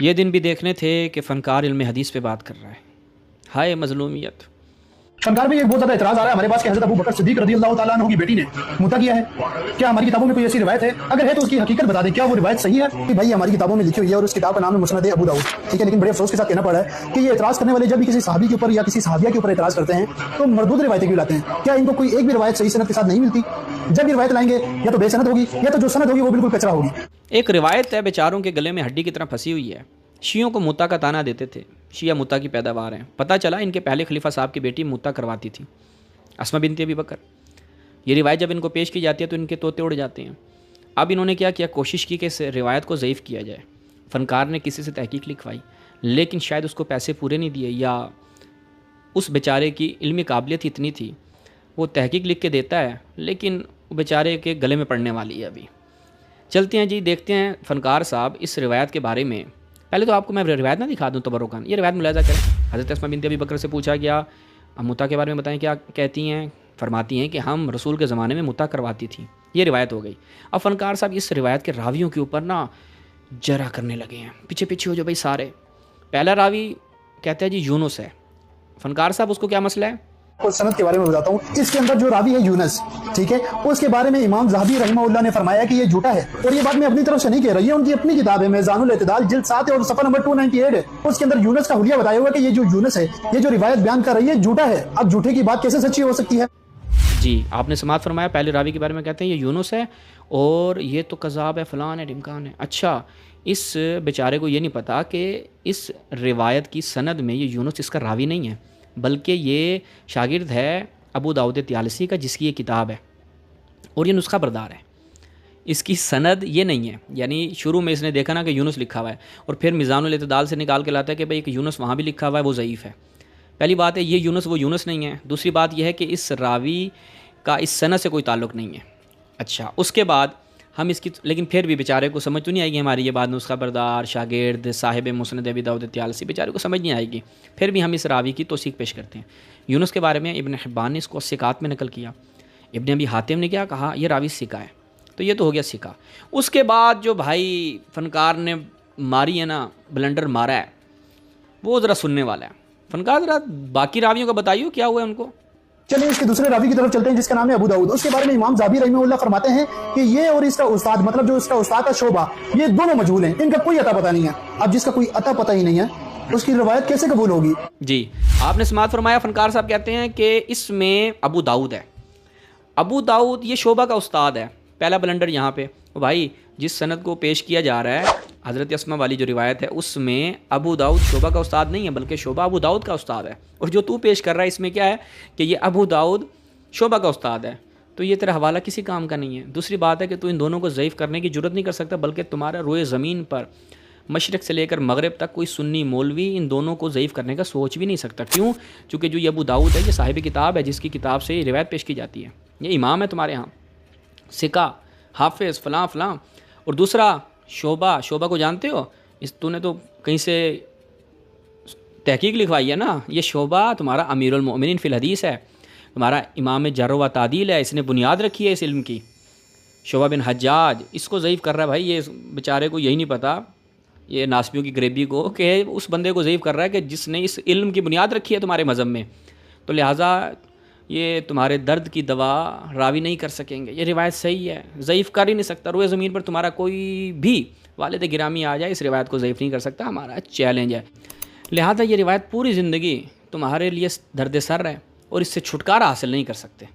یہ دن بھی دیکھنے تھے کہ فنکار علم حدیث پہ بات کر رہا ہے. ہائے مظلومیت. فنکار میں یہ بہت زیادہ اعتراض آ رہا ہے ہمارے پاس کہ حضرت ابو بکر صدیق رضی اللہ تعالیٰ عنہ کی بیٹی نے متا کیا ہے. کیا ہماری کتابوں میں کوئی ایسی روایت ہے؟ اگر ہے تو اس کی حقیقت بتا دیں. کیا وہ روایت صحیح ہے؟ کہ بھائی ہماری کتابوں میں لکھی ہوئی ہے اور اس کتاب کا نام ہے مسند ابو داؤد. ٹھیک ہے، لیکن بڑے افسوس کے ساتھ کہنا پڑا ہے کہ یہ اعتراض کرنے والے جب بھی کسی صحابی کے اوپر یا کسی صحابیہ کے اوپر اعتراض کرتے ہیں تو مردود روایتیں کیوں لاتے ہیں؟ کیا ان کو کوئی ایک بھی روایت صحیح سند کے ساتھ نہیں ملتی؟ جب یہ روایت لائیں گے یا تو بے سند ہوگی یا تو جو سند ہوگی وہ بالکل کچرا ہوگی. ایک روایت ہے بیچاروں کے گلے میں ہڈی کی طرح پھنسی ہوئی ہے. شیعوں کو متا کا تانا دیتے تھے. شیعہ متا کی پیداوار ہیں. پتہ چلا ان کے پہلے خلیفہ صاحب کی بیٹی متا کرواتی تھی، اسما بنت ابی بکر. یہ روایت جب ان کو پیش کی جاتی ہے تو ان کے طوطے اڑ جاتے ہیں. اب انہوں نے کیا کیا، کوشش کی کہ اس روایت کو ضعیف کیا جائے. فنکار نے کسی سے تحقیق لکھوائی، لیکن شاید اس کو پیسے پورے نہیں دیے یا اس بیچارے کی علمی قابلیت اتنی تھی. وہ تحقیق لکھ کے دیتا ہے لیکن بیچارے کے گلے میں پڑنے والی ہے. ابھی چلتے ہیں جی، دیکھتے ہیں فنکار صاحب اس روایت کے بارے میں. پہلے تو آپ کو میں روایت نہ دکھا دوں تبرکان. یہ روایت ملاحظہ کریں. حضرت اسما بنت ابی بکر سے پوچھا گیا متا کے بارے میں بتائیں، کیا کہتی ہیں؟ فرماتی ہیں کہ ہم رسول کے زمانے میں متا کرواتی تھیں. یہ روایت ہو گئی. اب فنکار صاحب اس روایت کے راویوں کے اوپر نا جرا کرنے لگے ہیں. پیچھے پیچھے ہو جو بھائی سارے. پہلا راوی کہتا ہے جی یونس ہے. فنکار صاحب اس کو کیا مسئلہ ہے؟ اور سند کے بارے میں بتاتا ہوں. اس کے اندر جو راوی ہے یونس، ٹھیک ہے، اس کے بارے میں امام ذہبی رحمہ اللہ نے فرمایا کہ یہ جھوٹا ہے. اور یہ بات میں اپنی طرف سے نہیں کہہ رہی ہے، ان کی اپنی کتاب ہے میزان الاعتدال جلد 7 اور صفحہ نمبر 298 ہے. اس کے اندر یونس کا حلیہ بتایا ہوا ہے کہ یہ جو یونس ہے، یہ جو روایت بیان کر رہی ہے جھوٹا ہے. اب جھوٹے کی بات کیسے سچی ہو سکتی ہے؟ جی آپ نے سماعت فرمایا. پہلے راوی کے بارے میں کہتے ہیں یہ یونس ہے اور یہ تو کذاب ہے، فلان ہے، ڈمکان ہے. اچھا، اس بیچارے کو یہ نہیں پتا کہ اس روایت کی سند میں یہ یونس اس کا راوی نہیں ہے، بلکہ یہ شاگرد ہے ابو داؤد طیالسی کا، جس کی یہ کتاب ہے اور یہ نسخہ بردار ہے. اس کی سند یہ نہیں ہے. یعنی شروع میں اس نے دیکھا نا کہ یونس لکھا ہوا ہے اور پھر میزان الاعتدال سے نکال کے لاتا ہے کہ بھئی ایک یونس وہاں بھی لکھا ہوا ہے، وہ ضعیف ہے. پہلی بات ہے یہ یونس وہ یونس نہیں ہے. دوسری بات یہ ہے کہ اس راوی کا اس سند سے کوئی تعلق نہیں ہے. اچھا، اس کے بعد ہم اس کی لیکن پھر بھی بیچارے کو سمجھ تو نہیں آئے گی ہماری یہ بات، نسخہ بردار شاگرد صاحب مسند ابی داؤد طیالسی، بیچارے کو سمجھ نہیں آئے گی. پھر بھی ہم اس راوی کی توثیق پیش کرتے ہیں. یونس کے بارے میں ابن حبان نے اس کو ثقات میں نقل کیا. ابن ابی حاتم نے کیا کہا، یہ راوی ثقہ ہے. تو یہ تو ہو گیا ثقہ. اس کے بعد جو بھائی فنکار نے ماری ہے نا، بلنڈر مارا ہے، وہ ذرا سننے والا ہے. فنکار ذرا باقی راویوں کا بتائیے کیا ہوا ہے ان کو. چلیے اس کے دوسرے راوی کی طرف چلتے ہیں جس کا نام ہے ابو داؤد. اس کے بارے میں امام ذہبی رحمہ اللہ فرماتے ہیں کہ یہ اور اس کا استاد، مطلب جو اس کا استاد کا شعبہ، یہ دونوں مجہول ہیں. ان کا کوئی عطا پتہ نہیں ہے. اب جس کا کوئی عطا پتہ ہی نہیں ہے اس کی روایت کیسے قبول ہوگی؟ جی آپ نے سماعت فرمایا. فنکار صاحب کہتے ہیں کہ اس میں ابو داؤد ہے. ابو داؤد یہ شعبہ کا استاد ہے. پہلا بلنڈر یہاں پہ. بھائی جس سند کو پیش کیا جا رہا ہے حضرت اسما والی جو روایت ہے، اس میں ابو داؤد شعبہ کا استاد نہیں ہے، بلکہ شعبہ ابو داؤد کا استاد ہے. اور جو تو پیش کر رہا ہے اس میں کیا ہے کہ یہ ابو داؤد شعبہ کا استاد ہے. تو یہ تیرا حوالہ کسی کام کا نہیں ہے. دوسری بات ہے کہ تو ان دونوں کو ضعیف کرنے کی جرت نہیں کر سکتا، بلکہ تمہارا روئے زمین پر مشرق سے لے کر مغرب تک کوئی سنی مولوی ان دونوں کو ضعیف کرنے کا سوچ بھی نہیں سکتا. کیوں؟ چونکہ جو یہ ابو داؤد ہے یہ صاحب کتاب ہے، جس کی کتاب سے یہ روایت پیش کی جاتی ہے. یہ امام ہے تمہارے ہاں، ثقہ، حافظ، فلاں فلاں. اور دوسرا شعبہ کو جانتے ہو؟ تو نے تو کہیں سے تحقیق لکھوائی ہے نا. یہ شعبہ تمہارا امیر المؤمنین فی الحدیث ہے، تمہارا امام جرح و تعدیل ہے. اس نے بنیاد رکھی ہے اس علم کی. شعبہ بن حجاج اس کو ضعیف کر رہا ہے. بھائی یہ بیچارے کو یہی نہیں پتا، یہ ناسبیوں کی غریبی کو، کہ اس بندے کو ضعیف کر رہا ہے کہ جس نے اس علم کی بنیاد رکھی ہے تمہارے مذہب میں. تو لہٰذا یہ تمہارے درد کی دوا راوی نہیں کر سکیں گے. یہ روایت صحیح ہے، ضعیف کر ہی نہیں سکتا. روئے زمین پر تمہارا کوئی بھی والد گرامی آ جائے اس روایت کو ضعیف نہیں کر سکتا. ہمارا چیلنج ہے. لہٰذا یہ روایت پوری زندگی تمہارے لیے درد سر ہے اور اس سے چھٹکارا حاصل نہیں کر سکتے.